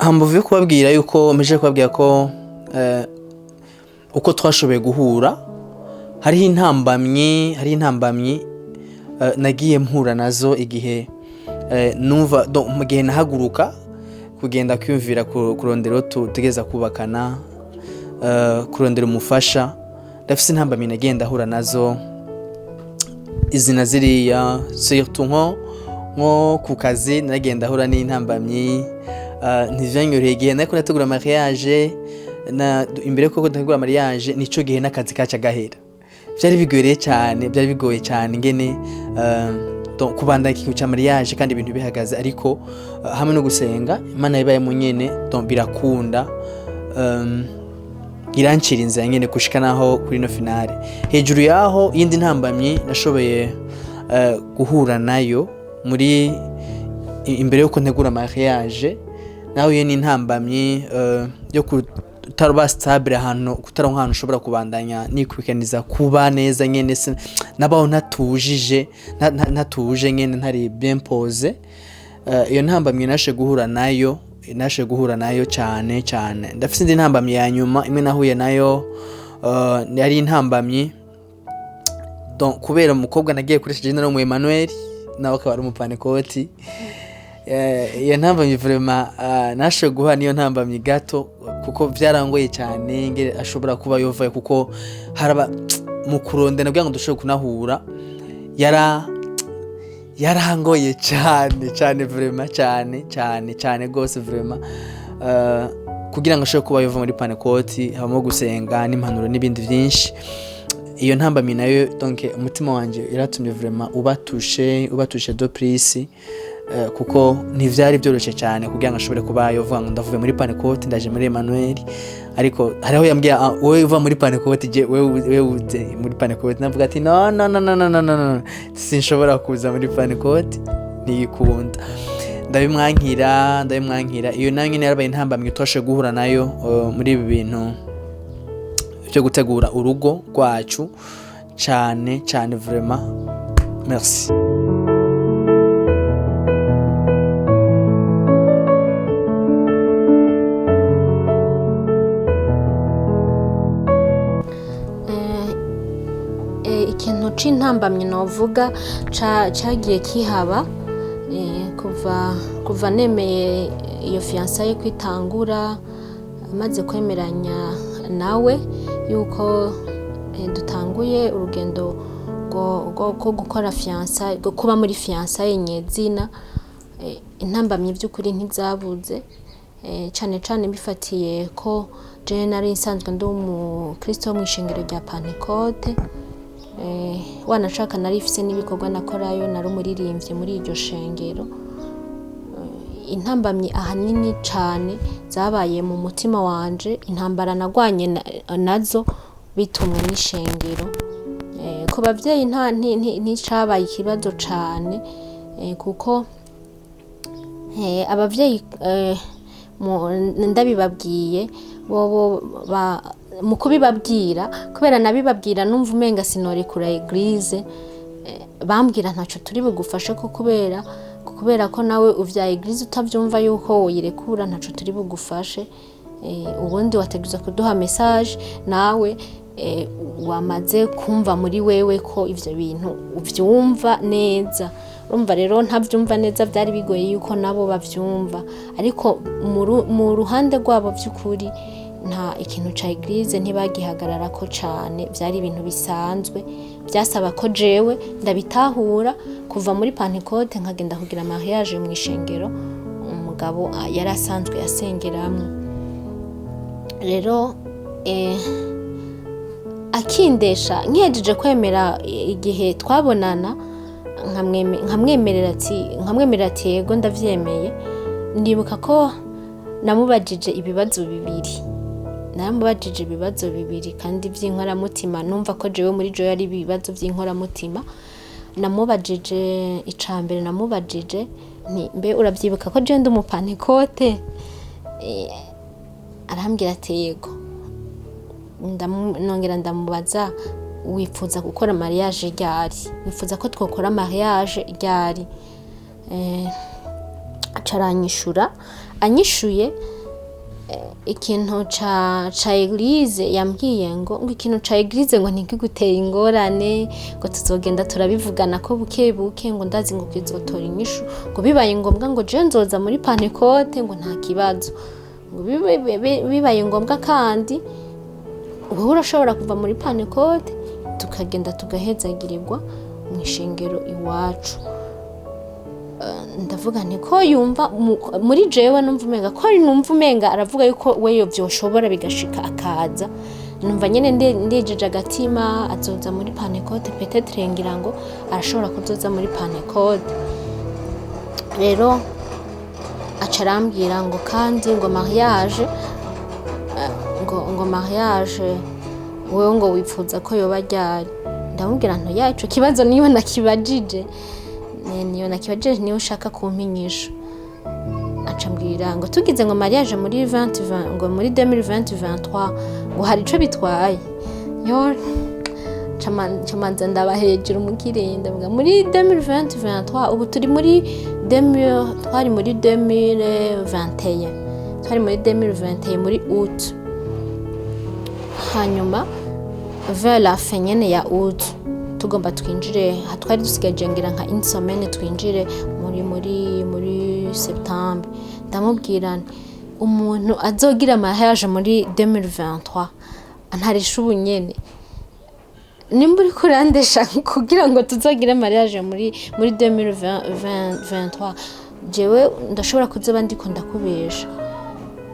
hambuve kubabwira yuko meje kubabwira ko uko twashoboye guhura hariho intambamyi nagiye mpura nazo igihe numva mu gihe nahaguruka kugenda kwiyumvira kurondera tugeza kubakana kurondera umufasha ndafise intambamyi nagenda hura nazo izina ziriya surtout nko ku kazi nagenda hura n'intambamyi ntivyanyoreye igihe nako nategura mariage imbere ko nategura mariage nico gihe n'akazi kaca gahera byari bigoye cyane ngene kubandanya ikintu cya mariage kandi ibintu bihagaze ariko hamwe no gusenga Imana yabaye mu nyene birakunda irancira inzira nyene kushika naho kuri no finale hejuru yaho yindi ntambamye nashoboye guhura nayo muri imbere yuko ntegura mariage naho yene intambamye yo kutaruba stable ahantu kutaronka ahantu ushobora kubandanya nikwikaniza kuba neza nyene nabaho natuje nyene ntari bien pose iyo ntambamye nashe guhura nayo cyane ndafite indi ntambamye ya nyuma imwe nahuye nayo yari intambamye donc kubera umukobwa nagiye kuri General mu Emmanuel nawe akaba ari umupanekoti iyo ntambamye vraiment nashe guhura niyo ntambamye gato kuko byarangoye cyane ngere ashobora kuba yovaye kuko haraba mu kurondera kugira ngo dushobore kunahura yarangoye cyane vraiment cyane gose vraiment kugira ngo ashobore kuba yova muri panekoti habamo gusenga n'impanuro n'ibindi byinshi iyo ntambamye nayo donc umutima wanje iratumye vraiment ubatushe do prise kuko ntivyari byoroshye cyane kugira ngo ashobore kuba yova ngo ndavuye muri panekoti ndaje muri Emmanuel ariko hariho yambwiye wowe uva muri panekoti je wewe uze muri panekoti navuga ati no sinshobora kuza muri panekoti niyikunda ndabimwankira iyo nayo nyine yarabaye intambamye twashe guhura nayo muri ibi bintu byo gutegura urugo rwacu cyane vraiment merci. Ikintu c'intambamye novuga cagiye kihaba kuva nemeye iyo fiançailles kwitangura amaze kwemeranya nawe yuko dutanguye urugendo go gukora fiançailles go kuba muri fiançailles nyezina intambamye by'ukuri ntizabuze cyane bifatiye ko je nari nsanzwe ndi umukristo wo mwishengero rya Pentecote wanashaka narifise n'ibikorwa nakorayo nari umuririmbye muri iryo shengero intambamye ahanini cyane zabaye mu mutima wanje intambara nagwanye nazo bitumwe n'ishengero ku bavyeyi nticabaye ikibazo cyane kuko abavyeyi ndabibabwiye bobo mu kubibabwira kubera nabibabwira numva umenga sinore kura eglise bambwira ntaco turi bugufashe ko kubera ko nawe uvya eglise utavyumva yuko woyirekura ntaco turi bugufashe ubundi wateguza kuduha message nawe wamaze kumva muri wewe ko ivyo bintu uvyumva neza urumva rero ntavyumva neza byari bigoye yuko nabo bavyumva ariko mu ruhande rwabo by'ukuri nta ikintu ca eglise ntibagihagarara ko cyane byari ibintu bisanzwe byasaba ko jewe ndabitahura kuva muri Pentecote nkagenda kugira mariage mu ishengero umugabo yarasanzwe yasengeramwe rero akindesha nkejeje kwemera igihe twabonana nkamwemerera ati yego ndavyemeye ndibuka ko namubajije ibibazo bibiri kandi by'inkoramutima numva ko jewe muri jo yari ibibazo by'inkoramutima namubajije icambere namubajije mbe urabyibuka ko je ndi umupantekote arambwira ati yego nongera ndamubaza wifuza gukora mariage ryari wifuza ko twokora mariage ryari acaranyishura anyishuye ikintu ca eglise yambwiye ngo ikintu ca eglise ngo ntigiguteye ingorane ngo tuzogenda turabivugana ko buke ngo ndazi ngo kizotora inyishu ngo bibaye ngombwa ngo je nzoza muri Pentecote ngo nta kibazo ngo bibaye ngombwa kandi wowe urashobora kuva muri Pentecote tukagenda tugahezagirirwa mu ishengero iwacu. Ndavuga nti ko yumva muri jewe numva umenga aravuga yuko weyo byoshobora bigashika akaza, numva nyene ndejeje agatima azoza muri Pentecote, peut-être ngira ngo arashobora kuzoza muri Pentecote. Rero acarambwira ngo kandi ngo mariage ngo mariage wewe ngo wipfuza ko yoba ryari. Ndamubwira nto yacu kibazo niyo nakibajije niyo ushaka kumpinyisha. Acambwira ngo tugize ngo mariage muri 2020 ngo muri 2023 ngo hari ico bitwaye. Yo chamanza ndabahejera umukirenda mbwa muri 2023 ubu turi muri 2021 muri août. Hanyuma vers la fin nyene ya août tugomba twinjire, twari dusigaje ngira nka insomene twinjire muri septembre. Ndamubwira umuntu azogira mariage muri 2023 antarisha ubunyene nimba uri kurandesha kugira ngo tuzogire mariage muri 2023 jewe ndashobora kuzoba ndiko ndakubesha,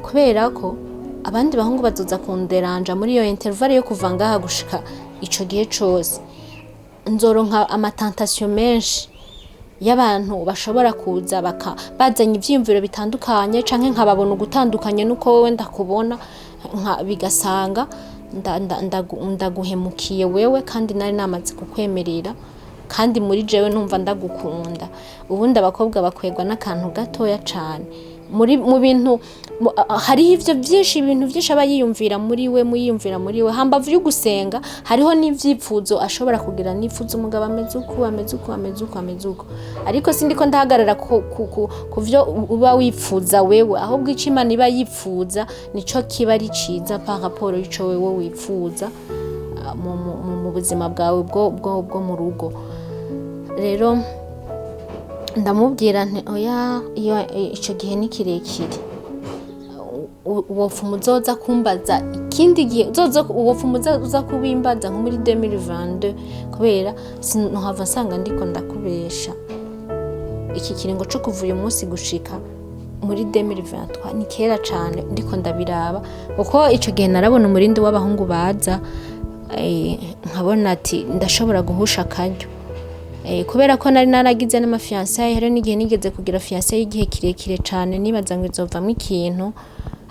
kubera ko abandi bahungu bazoza kunderanja muri iyo intervalle yo kuva ngaha gushika ico gihe cose. Nzoronka amatentation menshi y'abantu bashobora kuza bazanye ivyiyumviro bitandukanye canke nkababona ugutandukanye nuko wewe ndakubona bigasanga ndaguhemukiye wewe kandi nari namaze kukwemerera kandi muri jewe numva ndagukunda. Ubundi abakobwa bakwegwa n'akantu gatoya cane mu bintu hariho ivyo byinshi, ibintu byinshi aba yiyumvira muri we hambavu yo gusenga. Hariho n'ivyipfuzo ashobora kugira, nifuza umugabo ameze uko ariko sindiko ndahagarara ku vyo uba wipfuza wewe, ahubwo ico Imana iba yipfuza nico kiba ari ciza par rapport ico wewe wipfuza mu buzima bwawe bwo mu rugo. Rero ndamubwira nti oya iyo ico gihe ni kirekire, uwofu muzoza kumbaza ikindi gihe uwofu muzoza kubimbaza nko muri 2022 kubera sinohava nsanga ndiko ndakubesha. Iki kiringo cyo kuva uyu munsi gushika muri 2023 ni kera cane ndiko ndabiraba, kuko ico gihe narabona umurindi w'abahungu baza nkabona ati ndashobora guhusha akaryo. Kubera ko nari naragize n'amafiançailles, hari n'igihe nigeze kugira fiançailles y'igihe kirekire cane nibaza ngo izovamwo ikintu,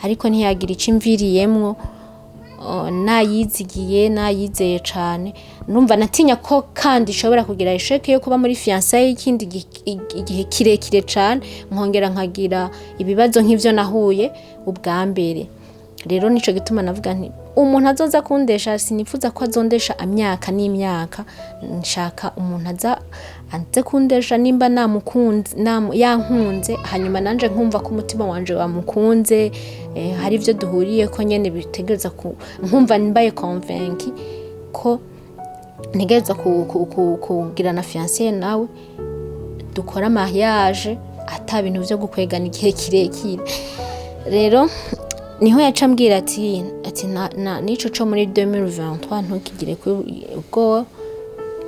ariko ntiyagira ico imviriyemwo. Nayizigiye nayizeye cane, numva natinya ko kandi ishobora kugira isheke yo kuba muri fiançailles y'ikindi igihe kirekire cane nkongera nkagira ibibazo nk'ivyo nahuye ubwa mbere. Rero nico gituma navuga nti umuntu azoza kundesha sinifuza ko azondesha imyaka n'imyaka, nshaka umuntu anze kundesha nimba yankunze hanyuma nanje nkumva ko umutima wanje wamukunze, hari ivyo duhuriye ko nyene bitegereza nkumva nimbaye convaincu ko ntegereza kugira na fiancé nawe dukora mariage ata bintu vyo gukwegana igihe kirekire. Rero niho yacambwira ati nico co muri 2023 ntukigire ubwo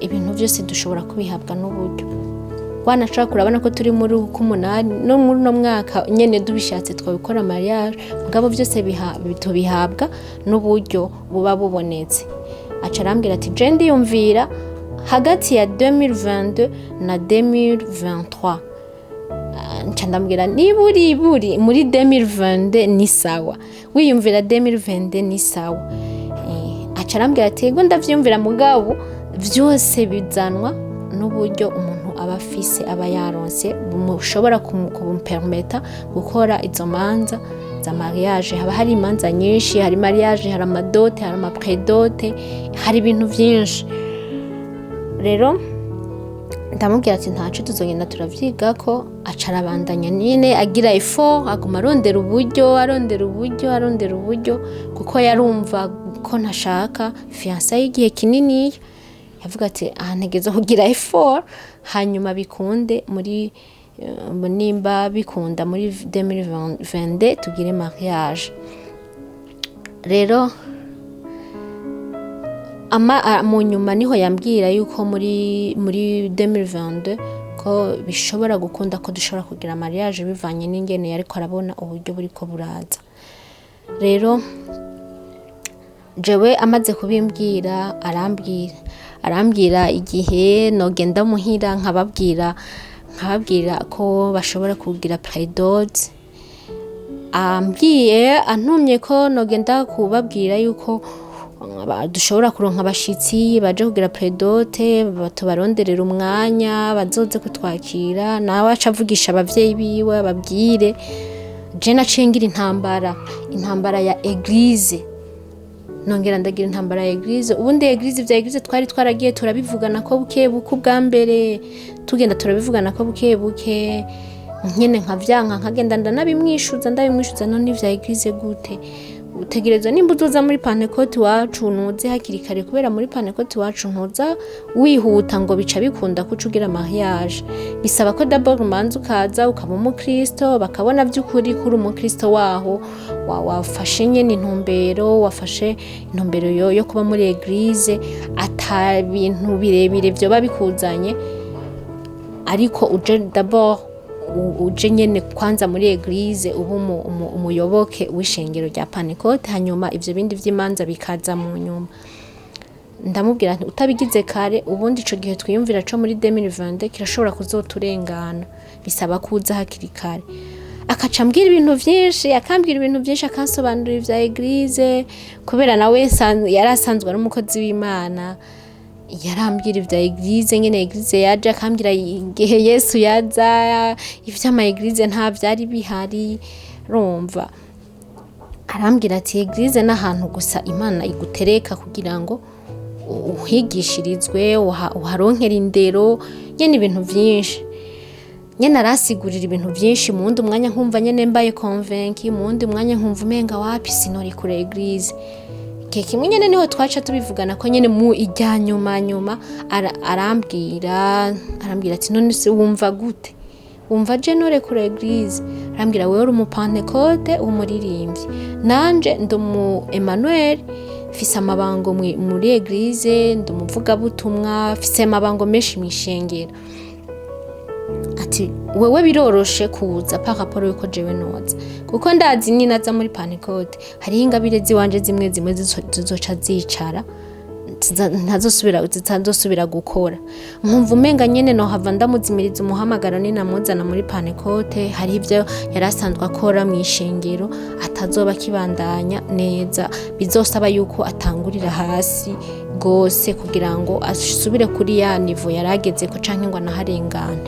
ibintu byose dushobora kubihabwa n'uburyo. Wanashaka kurabona ko turi muri umunani no muri no mwaka nyene dubishatse twabikora mariage, mugabo byose tubihabwa n'uburyo buba bubonetse. Acarambwira ati je ndiyumvira hagati ya 2022 na 2023. Ncandambwira niburi muri 2022 ni sawa, wiyumvira 2022 ni sawa. Acarambwira ati ego ndavyumvira mugabo byose bizanwa n'uburyo umuntu aba afise aba yaronse mushobora kumpermeta gukora izo manza za mariage. Haba hari imanza nyinshi, hari mariage, hari amadote, hari amapredote, hari ibintu byinshi. Rero ndamubwira ati ntaco tuzogenda turavyiga ko acarabandanya nyine agira effort aguma arondera uburyo kuko yarumva ko ntashaka fiança y'igihe kinini yavuga ati ntegeza kugira effort hanyuma bikunde muri nimba bikunda muri 2022 tugire mariage. Rero mu nyuma niho yambwira yuko muri 2022 ko bishobora gukunda ko dushobora kugira mariage bivanye n'ingene ariko arabona uburyo buriko buraza. Rero jewe amaze kubimbwira arambwira igihe nogenda muhira nkababwira ko bashobora kugira prédose. Antumye ko nogenda kubabwira yuko dushobora kuronka abashitsi baje kugira prédote batubaronderera umwanya bazoze kutwakira nawe acavugisha abavyeyi biwe ababwire. Je naciye ngira intambara ya eglise, nongera ndagira intambara ya eglise. Ubundi eglise vya eglise twari twaragiye turabivugana ko bukebuke ubwa mbere, tugenda turabivugana ko bukebuke nyene nkavyanka nkagenda ndabimwishuza none vya eglise gute utegereza nimba uzoza muri Pentecote wacu ntuze hakiri kare, kubera muri Pentecote wacu ntuza wihuta ngo bica bikunda ko ugira mariage. Bisaba ko d'abord manzi ukaza ukaba umukristo bakabona by'ukuri kuri umukristo waho wafashe nyene wafashe intumbero yo kuba muri eglise, ata bintu birebire byo babikuzanye, ariko uje d'abord uje nyene kwanza muri eglise ubu umuyoboke w'ishengero rya Pentecote, hanyuma ivyo bindi vy'imanza bikaza mu nyuma. Ndamubwira nti utabigize kare ubundi ico gihe twiyumvira co muri 2022 kirashobora kuzoturengana, bisaba kuza hakiri kare. Akaca ambwira ibintu vyinshi, akansobanurira ivya eglise kubera nawe yarasanzwe ari umukozi w'Imana. Yarambwira ivya eglise nyene eglise yaje, akambwira igihe Yesu yaza ivy'ama eglise nta vyari bihari. Rumva arambwira ati eglise n'ahantu gusa Imana igutereka kugira ngo uhigishirizwe uharonkera indero nyene ibintu vyinshi. Nyene arasigurira ibintu vyinshi, mu wundi mwanya nkumva nyene mbaye convaincu, mu wundi mwanya nkumva umenga wapi sinori kure eglise. Kimwe nyene niho twaca tubivugana ko nyene mu ijya nyuma arambwira ati none se wumva gute, wumva je nore kure eglise? Arambwira wewe uri umupantekote umuririmbyi, nanje ndumu Emmanuel fise amabango muri eglise, ndumuvuga butumwa fise amabango menshi mwishengera. Ati wewe biroroshe kuza par rapport yuko jewe noza, kuko ndazi ninaza muri Pentecote hari ingabire ziwanje zimwe zizoca zicara ntazosubira gukora. Nkumva umenga nyene no hava ndamuzimiriza umuhamagaro ninamuzana muri Pentecote, hari ivyo yarasanzwe akora mwishengero atazoba kibandanya neza, bizosaba yuko atangurira hasi gose kugira ngo asubire kuri ya niveau yarageze ko canke ngo anaharengane.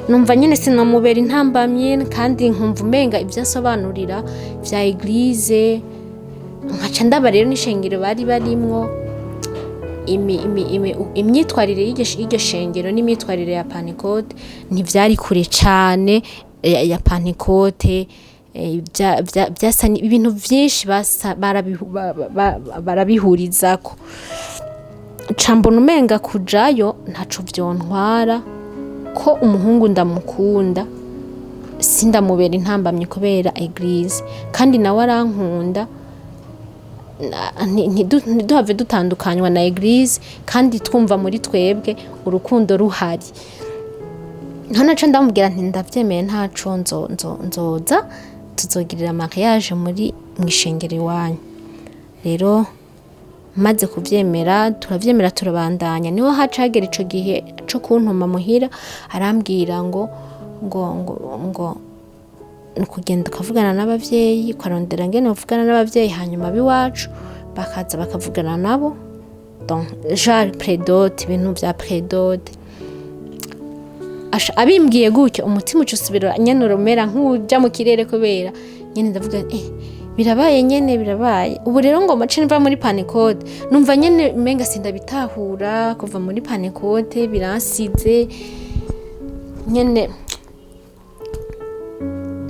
Numva nyene sinamubera intambamye, kandi nkumva umenga ivyo asobanurira vya eglise nkaca ndaba rero n'ishengero bari barimwo imyitwarire y'iryo shengero n'imyitwarire ya Pentecote ntivyari kure cane ya Pentecote. Byasa ibintu vyinshi barabihurizako. Cambona umenga kujayo ntaco vyontwara, ko umuhungu ndamukunda sindamubera intambamye kubera eglise, kandi nawe arankunda. Ntiduhave dutandukanywa na eglise kandi twumva muri twebwe urukundo ruhari. Ntanaca ndamubwira nti ndavyemeye ntaco nzoza tuzogirira mariage muri mwishengero iwanyu. Rero maze kuvyemera turabandanya, niho hacagera ico gihe co kuntuma muhira, arambwira ngo kugenda ukavugana n'abavyeyi, ukarondera ngene uvugana n'abavyeyi, hanyuma biwacu bakaza bakavugana nabo, donc genre prédote, ibintu vya prédote. Abimbwiye gutyo umutima ucusubira nyene urumera nk'uja mu kirere, kubera nyene ndavuga birabaye nyene birabaye. Ubu rero ngo mace niva muri panicode numva nyene menga sindabitahura kuva muri panicode biransize nyene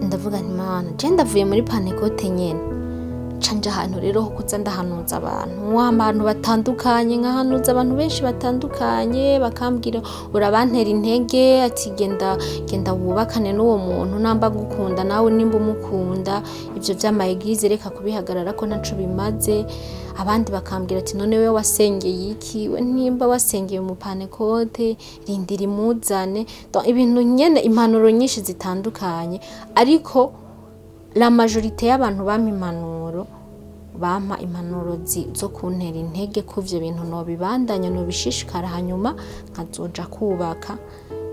ndavuga nti mana je ndavuye muri panicode nyene canje ahantu rero ho kuza ndahanuza abantu batandukanye nkahanuza abantu benshi batandukanye bakambwira urabantera intege ati genda wubakane n'uwo muntu namba gukunda nawe nimba umukunda ivyo vyama eglise reka kubihagarara ko ntaco bimaze. Abandi bakambwira ati none we wasengeye iki we nimba wasengeye mu panicode rindira imuzane ibintu nyene impanuro nyinshi zitandukanye ariko la majorité y'abantu bampa impanuro bampa impanuro zo kuntera intege ko ivyo bintu no bibandanya no bishishikara hanyuma nkazoja kubaka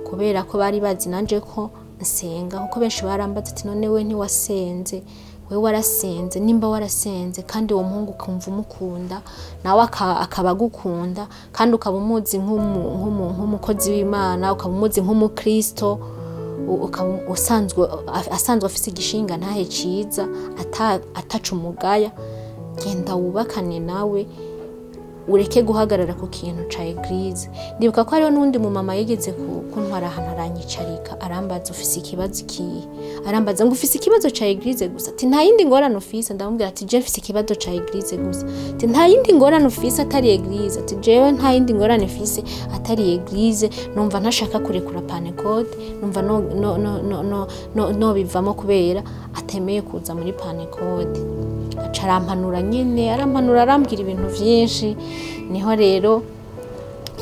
kubera ko bari bazi nanje ko nsenga kuko benshi barambaza ati none we ntiwasenze we warasenze nimba warasenze kandi uwo muhungu kumva umukunda nawe akaba gukunda kandi ukaba umuzi nk'umukozi w'Imana ukaba umuzi nk'umukristo asanzwe afise igishinga ntahe ciza ataca umugaya genda wubakane nawe ureke guhagarara ku kintu ca eglise. Ndibuka ko hariho n'undi mu mama yigeze kuntwara ahantu aranyicarika arambaza ufise ikibazo kihe arambaza ngo ufise ikibazo ca eglise gusa ati nta yindi ngorane ufise ndamubwira ati je mfise ikibazo ca eglise gusa ati nta yindi ngorane ufise atari eglise ati jewe nta yindi ngorane mfise atari eglise numva ntashaka kurekura panicode numva no bivamo kubera atemeye kuza muri panicode acarampanura nyene arampanura arambwira ibintu vyinshi niho rero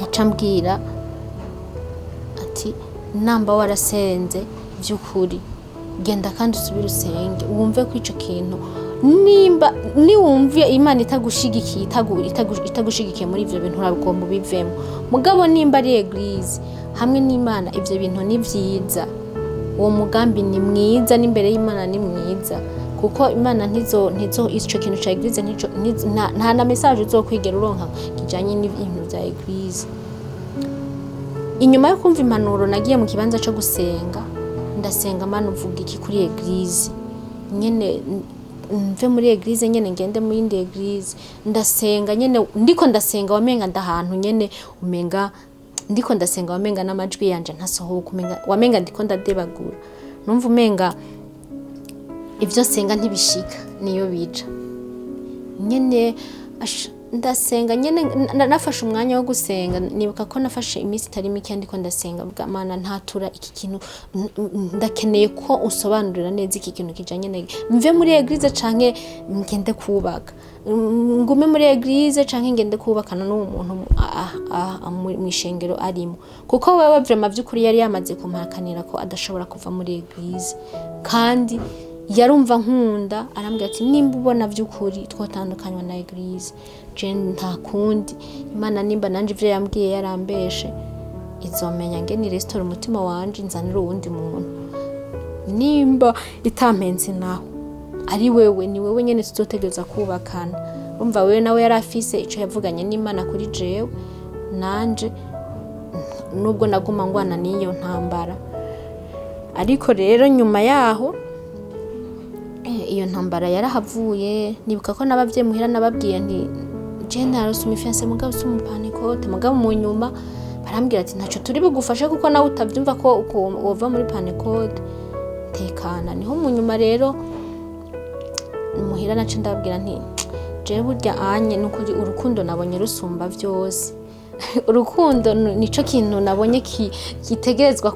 yacambwira ati namba warasenze by'ukuri genda kandi usubire usenge wumve ko ico kintu nimba niwumviye Imana itagushigikiye itagushigikiye muri ivyo bintu uragomba bivemo mugabo nimba ari eglise hamwe n'Imana ivyo bintu ni vyiza uwo mugambi ni mwiza n'imbere y'Imana ni mwiza kuko Imana ntizo ico kintu ca eglise nta na message uzokwigera uronka kijanye n'ibintu vya eglise. Inyuma yo kumva impanuro nagiye mu kibanza cyo gusenga ndasenga Mana uvuga iki kuri eglise nyene mve muri eglise nyene ngende mu yindi eglise ndasenga nyene ndiko ndasenga wamenga ndahantu nyene umenga ndiko ndasenga wamenga n'amajwi yanje ntasohoka wamenga ndiko ndadebagura numva umenga ivyo senga ntibishika niyo bija nyene ndasenga nyene nafashe umwanya wo gusenga nibuka ko nafashe iminsi itari mike ndiko ndasenga bwa Mana ntatura iki kintu ndakeneye ko usobanurira neza iki kintu kijanye mve muri eglise canke ngende kubaka ngume muri eglise canke ngende kubakana n'uwo muntu mu ishengero arimo kuko wewe vraiment by'ukuri yari yamaze kumpakanira ko adashobora kuva muri eglise kandi yarumva nkunda arambwira ati nimba ubona by'ukuri twotandukanywa na eglise je nta kundi Imana nimba nanje ivyo yambwiye yarambeshe izomenya ngeni restore umutima wanje nzanira uwundi muntu nimba itampenze naho ari wewe ni wewe nyene tuzotegeza kubakana umva wewe nawe yarafise ico yavuganye n'Imana kuri jewe nanje nubwo naguma ngwana niyo ntambara ariko rero nyuma yaho iyo ntambara yarahavuye nibuka ko nabavye muhira nababwiye nti je narosuma fiance mugabo sumu panicode mugabo mu nyuma barambwira ati ntaco turi bugufashe kuko nawe utavyumva ko wova muri panicode tekana niho mu nyuma rero muhira naco ndababwira nti je burya anye nukuri urukundo nabonye rusumba vyose urukundo nico kintu nabonye kitegerezwa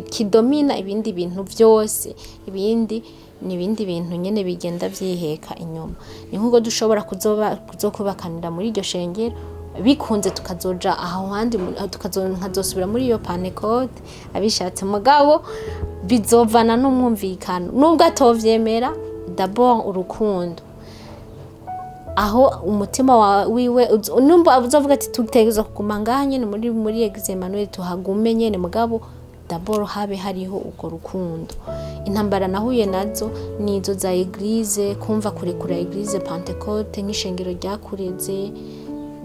kidomina ibindi bintu vyose ibindi bintu nyene bigenda vyiheka inyuma ni nkuko dushobora kuzokubakanira muri iryo shengero bikunze tukazoja aho handi nkazosubira muri iyo panicode abishatse mugabo bizovana n'umwumvikano nubwo atovyemera d'abord urukundo aho umutima wiwe numva uzovuga ati tutegeza kuguma ngaha nyene muri Emmanuel tuhagume nyene mugabo d'abord habe hariho uko rukundo. Intambara nahuye nazo nizo za eglise kumva kurekura eglise Pentecote nk'ishengero ryakureze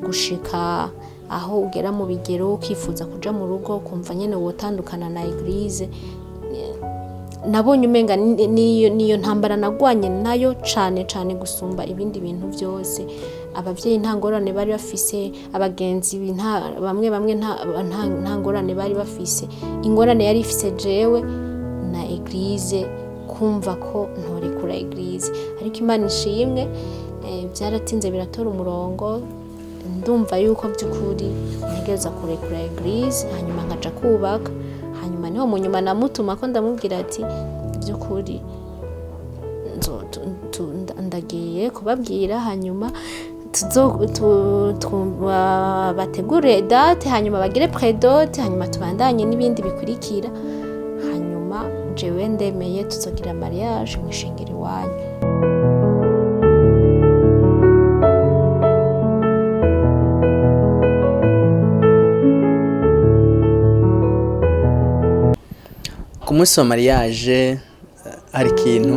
gushika aho ugera mu bigero ukifuza kuja mu rugo kumva nyene wotandukana na eglise nabonye umenga niyo ntambara nagwanye nayo cane gusumba ibindi bintu byose. Abavyeyi nta ngorane bari bafise, abagenzi bamwe nta ngorane bari bafise. Ingorane yari ifise jewe na eglise, kumva ko ntorekura eglise. Ariko Imana ishimwe, byaratinze biratora umurongo, ndumva yuko by'ukuri ntegereza kurekura eglise, hanyuma nkaja kubaka. Hanyuma niho mu nyuma namutuma ko ndamubwira ati by'ukuri ndagiye kubabwira, hanyuma bategure date, hanyuma bagire predote, hanyuma tubandanye n'ibindi bikurikira. Hanyuma jewe ndemeye tuzogira mariage mu ishengero iwanyu. Ku munsi wa mariage hari ikintu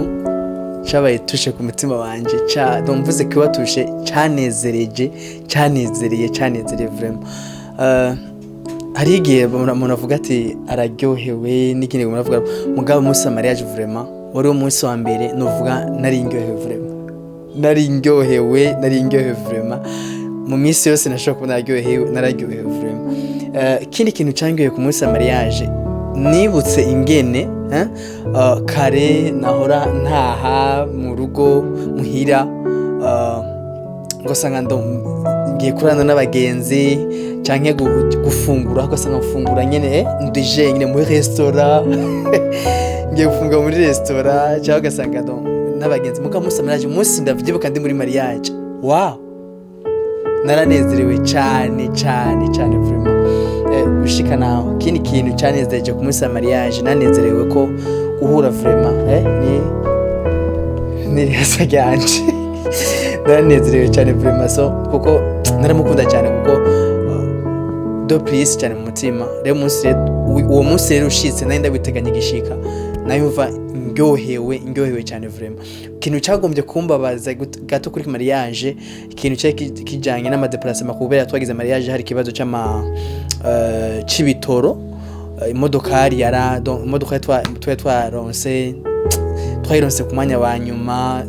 cabaye tushe ku mutima wanje, mvuze ko watushe canezereye vraiment. Hari igihe umuntu avuga ati araryohewe, n'ikindi umuntu avuga mugabo umunsi wa mariage vraiment wari umunsi wa mbere novuga nari ndyohewe vraiment. Mu minsi yose nashobora kubona nararyohewe vraiment. Ikindi kintu cyangoye ku munsi wa mariage, nibutse ingene kare nahora ntaha mu rugo muhira, ngo sanga ngiye kurana n'abagenzi canke gufungura, ngo sanga gufungura nyene ndije nyene muri restaurant ngiye gufungura muri restaurant cyangwa gasanga n'abagenzi. Muka munsi mariage, umunsi ndavyibuka ndi muri mariage, wow, naranezerewe cyane vraiment. Gushika naho kindi kintu cyanezereje ku munsi wa mariage, nanezerewe ko uhura vraiment ni rasa ryanje naranezerewe cyane vraiment, so kuko naramukunda cyane, kuko do please cyane mu mutima. Rero uwo munsi rero ushitse nari ndabiteganya gishika, nayumva ndyohewe cyane vraiment. Ikintu cyagombye kumbabaza gato kuri mariage, ikintu kijanye n'amadeplacement, kubera twagize mariage hari kibazo c'ibitoro, imodokari twayironse ku mwanya wa nyuma,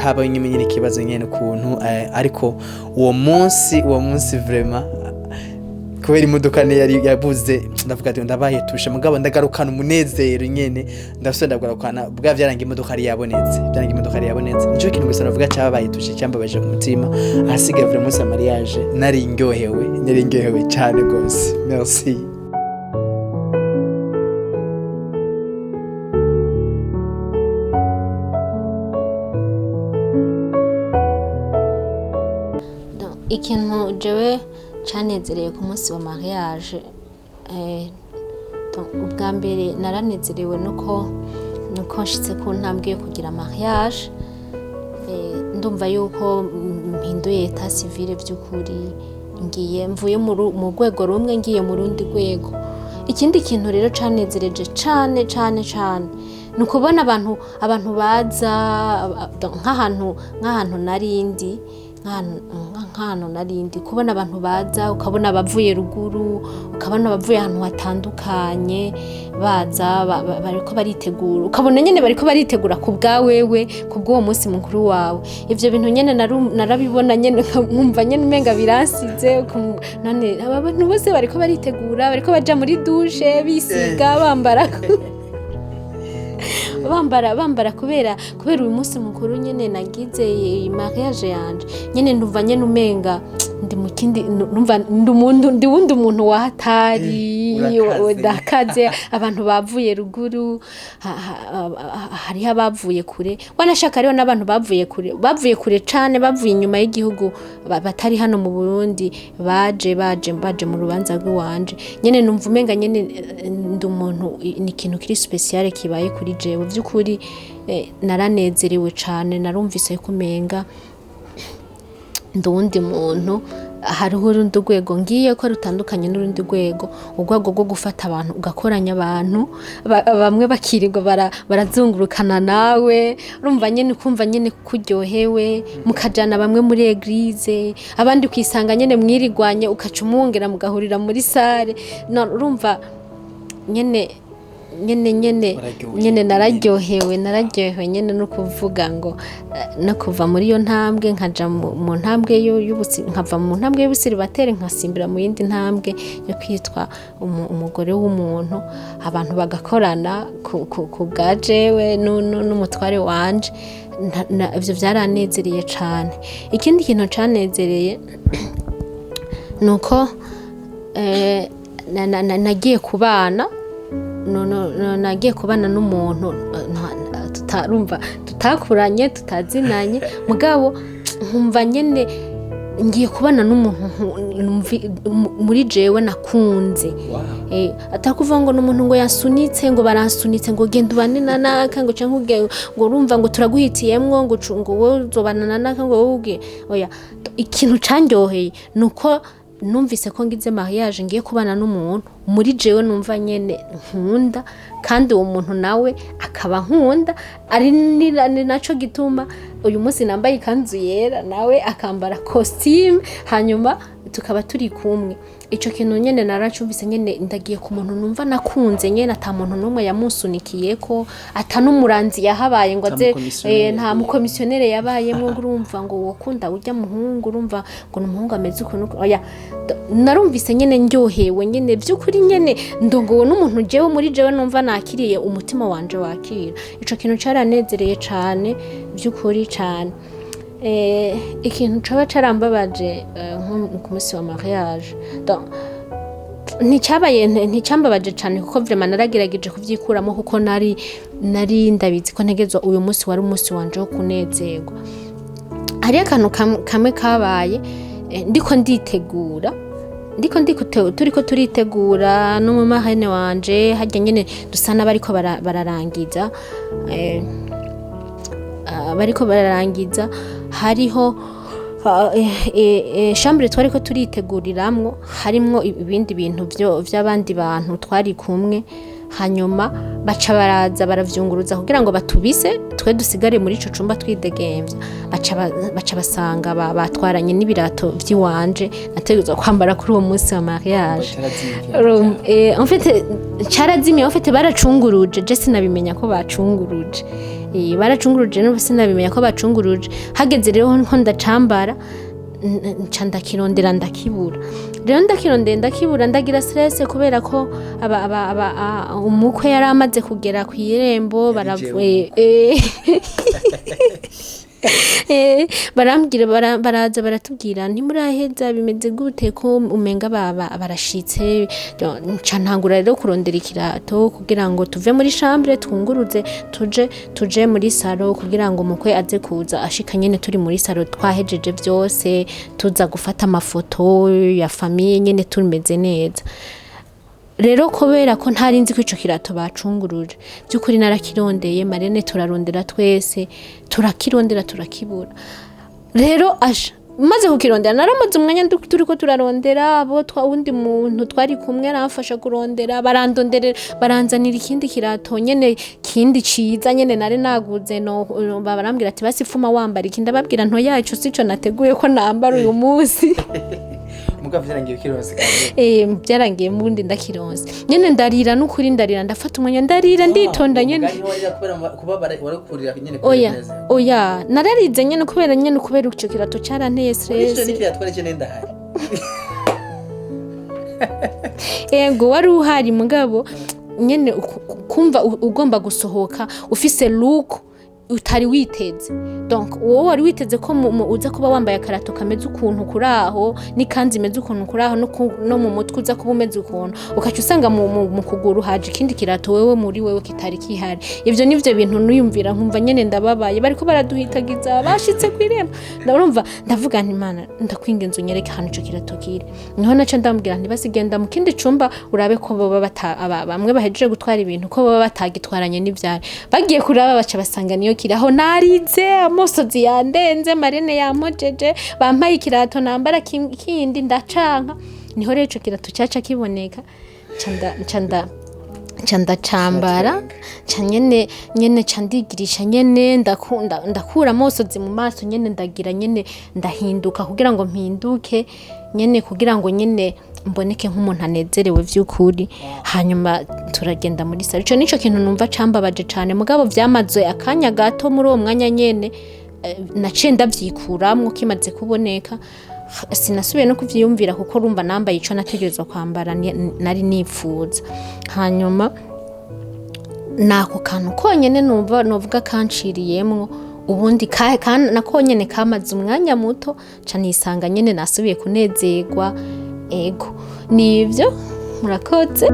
haba nyine ikibazo nyene kuntu, ariko uwo munsi vraiment kubera imodoka yari yabuze, ndavuga ati ndabahetusha, mugabo ndagarukana umunezero nyene, ndagarukana bwa vyaranga imodoka yari yabonetse. Nico kintu gusa navuga cyabayetushe, cyambabaje ku mutima. Ahasigaye vraiment umunsi wa mariage nari ndyohewe cyane gose. Merci. Ikintu jewe canezereye ku munsi wa mariage, ubwa mbere naranezerewe nuko nshitse ku ntambwe yo kugira mariage. Ndumva yuko mpinduye etat civile by'ukuri, mvuye mu rwego rumwe ngiye mu rundi rwego. Ikindi kintu rero canezereje cane nuko bona abantu baza nk'ahantu narindi, kubona abantu baza, ukabona abavuye ruguru, ukabona abavuye ahantu hatandukanye baza bariko baritegura, ukabona nyene bariko baritegura ku bwawewe, ku bw'uwo munsi mukuru wawe. Ivyo bintu nyene narabibona nyene, nkumva nyene umenga biransize. None aba bantu bose bariko baritegura, bariko baja muri douche bisiga, bambara kubera uyu munsi mukuru nyene nagize mariage yanje. Nyene ndumva nyene umenga ndi mukindi, numva ndi wundi umuntu wahatari dakaze. Abantu bavuye ruguru, hari abavuye kure, wanashaka rero n'abantu bavuye kure cane, bavuye inyuma y'igihugu, batari hano mu Burundi, baje mu rubanza rw'iwanje. Nyene numva umenga nyene ndi umuntu, ni ikintu kiri special kibaye kuri jewe by'ukuri. Naranezerewe cane, narumvise ko umenga ndundi muntu, hariho urundi rwego ngiye ko rutandukanye n'urundi rwego, urwego rwo gufata abantu ugakoranya abantu, bamwe bakirirwa barazungurukana nawe, urumva nyene kumva nyene kuryohewe, mukajana bamwe muri eglise, abandi kwisanga nyene mwirigwanye, ukaca umwongera mugahurira muri sare. Urumva nyene nyene nararyohewe nyene no kuvuga ngo no kuva muri iyo ntambwe nkaja mu ntambwe nkava mu ntambwe y'ubusiribateri nkasimbira mu yindi ntambwe yo kwitwa umugore w'umuntu abantu bagakorana ku bwajewe n'umutware wanje ivyo vyaranezereye cane. Ikindi kintu canezereye nuko nagiye kubana n'umuntu tutakuranye tutazinanye mugabo nkumva nyene ngiye kubana n'umuntu muri jewe nakunze. Atakuvuga ngo n'umuntu ngo yasunitse ngo baransunitse ngo genda ubane nanaka ngo canke ngo urumva ngo turaguhitiyemwo ngo wowe uzobana nanaka ngo wowe oya. Ikintu candyoheye nuko numvise ko ngize mariage ngiye kubana n'umuntu muri jewe numva nyene nkunda kandi uwo muntu nawe akaba nkunda ari naco gituma uyu munsi nambaye ikanzu yera nawe akambara costume hanyuma tukaba turi kumwe. Ico kintu nyene naracumvise nyene ndagiye ku muntu numva nakunze nyene ata muntu numwe yamusunikiye ko ata n'umuranzi yahabaye ngo aze nta mukomisiyonere yabayemwe ngo urumva ngo wokunda urya muhungu urumva ngo n'umuhungu ameze ukuntu oya. Narumvise nyene ndyohewe nyene by'ukuri nyene ndongowe n'umuntu jewe muri jewe numva nakiriye umutima wanje wakira. Ico kintu caranezereye cane by'ukuri cane. Ikintu coba carambabaje nko ku munsi wa mariage nticambabaje cane kuko vraiment naragerageje kuvyikuramo kuko nari ndabizi ko ntegezwa uyu munsi wari umunsi wanje wo kunezerwa. Hari akantu kamwe kabaye ndiko nditegura turiko turitegura n'umumahene wanje harya nyene dusana bariko bararangiza hariho chambre twariko turiteguriramwo harimwo ibindi bintu vy'abandi bantu twari kumwe hanyuma baca baraza baravyunguruza kugira ngo batubise twe dusigare muri ico cumba twidegemvya baca basanga batwaranye n'ibirato vy'iwanje nategezwa kwambara kuri uwo munsi wa mariage. En fait carazimiye en fait baracunguruje je sinabimenya ko bacunguruje baracunguruje no sinabimenya ko bacunguruje hageze rero nko ndacambara nca ndakirondera ndakibura rero ndakibura ndagira stress kubera ko umukwe yari amaze kugera ku irembo baravuye barambwira baraza baratubwira ntimuraheza bimeze gute ko umenga barashitse. Nca ntangura rero kurondera ikirato kugira ngo tuve muri chambre twunguruze tuje muri salo kugira ngo umukwe aze kuza ashika nyene turi muri salo twahejeje byose tuza gufata amafoto ya famille nyene tumeze neza. Rero kubera ko ntari nzi ko ico kirato bacunguruje by'ukuri narakirondeye marene turarondera twese turakirondera turakibura. Rero maze kukirondera naramaze umwanya turiko turarondera abo wundi muntu twari kumwe arafasha kurondera baranzanira ikindi kirato nyene kindi ciza nyene nari naguze no barambwira ati basifuma wambara ikindi babwira nto yacu sico nateguye ko nambara uyu munsi. Muga vyarangiye kironse byarangiye mundi ndakironse nyene ndarira n'ukuri ndafata umwanya ndarira nditonda nyene oya nararize nyene kubera ico kirato caranteye stress ego wari uhari mugabo nyene kumva ugomba gusohoka ufise look utari witeze. Donc wowe wari witeze ko uza kuba wambaye akarato kameze ukuntu kuraho n'ikanzi imeze ukuntu kuraho no mu mutwe uza kuba umeze ukuntu ukaca usanga mu kuguru haje ikindi kirato wewe muri wewe kitari kihari. Ivyo nivyo bintu nuyumvira nkumva nyene ndababaye bariko baraduhitagiza bashitse kwiremba ndarumva ndavuga nti Imana ndakwingenza unyereke hano ico kirato kire. Niho naca ndambwira nti basigenda mu kindi cumba urabe ko bamwe bahejeje gutwara ibintu ko baba batagitwaranye n'ivyari bagiye kuraba baca basanga niyo kiraho narize amosozi yandenze marene yamojeje bampaye ikirato nambara kindi ndacanka niho rero ico kirato caca kiboneka canda cambara nyene candigirisha nyene ndakura amosozi mu maso nyene ndagira nyene ndahinduka kugira ngo mpinduke nyene kugira ngo nyene mboneke nk'umuntu anezerewe vy'ukuri hanyuma turagenda muri salo. Ico nico kintu numva cambabaje cane, mugabo vyamaze akanya gato muri uwo mwanya nyene naciye ndavyikuramwo kimaze kuboneka. Sinasubiye no kuvyiyumvira kuko urumva nambaye ico nategerezwa kwambara nari nipfuza. Hanyuma nako kantu konyene numva novuga kanciriyemwo, ubundi nako nyene kamaze umwanya muto canisanga nyene nasubiye kunezerwa. Ego nivyo, murakoze.